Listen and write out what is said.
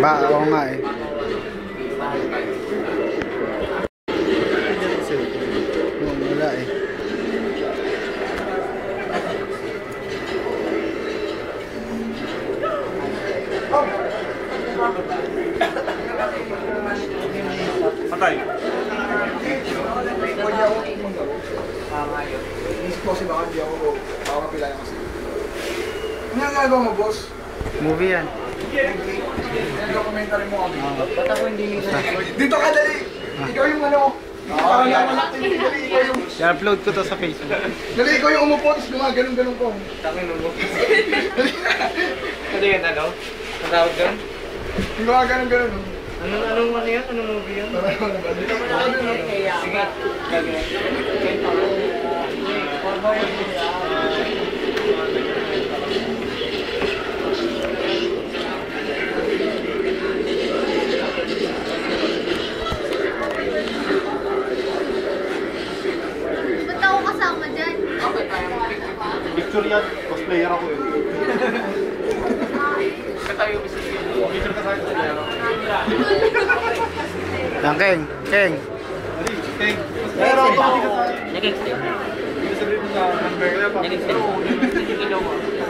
Ba, oo nga eh. Wala eh. Patay. Kasi baka hindi ako makapilayan kasi. Ano yung nagawa mo, boss? Movie yan. Yung documentary mo kami. Ba't ako hindi Dito ka, dali! Ikaw yung ano? Parang naman natin, dali, ikaw yung... I-upload ko to sa Facebook. Dali, ikaw yung umupo, tapos ganun ko. Tangin mo. Ano yan, ano? Ang tawag doon? Yung mga ganun. Anong ano yan? Anong movie yan? Dito mo na kami, no? Sige. Ba't ako kasama dyan? Picture yan. Cosplayer ako eh. Katayo ko siya. Picture ka sa akin. Yan, Keng. Keng. Thank. Pero ako. Nag-extend. Ibig sabihin mo sa number. Nag-extend. Nag-extend.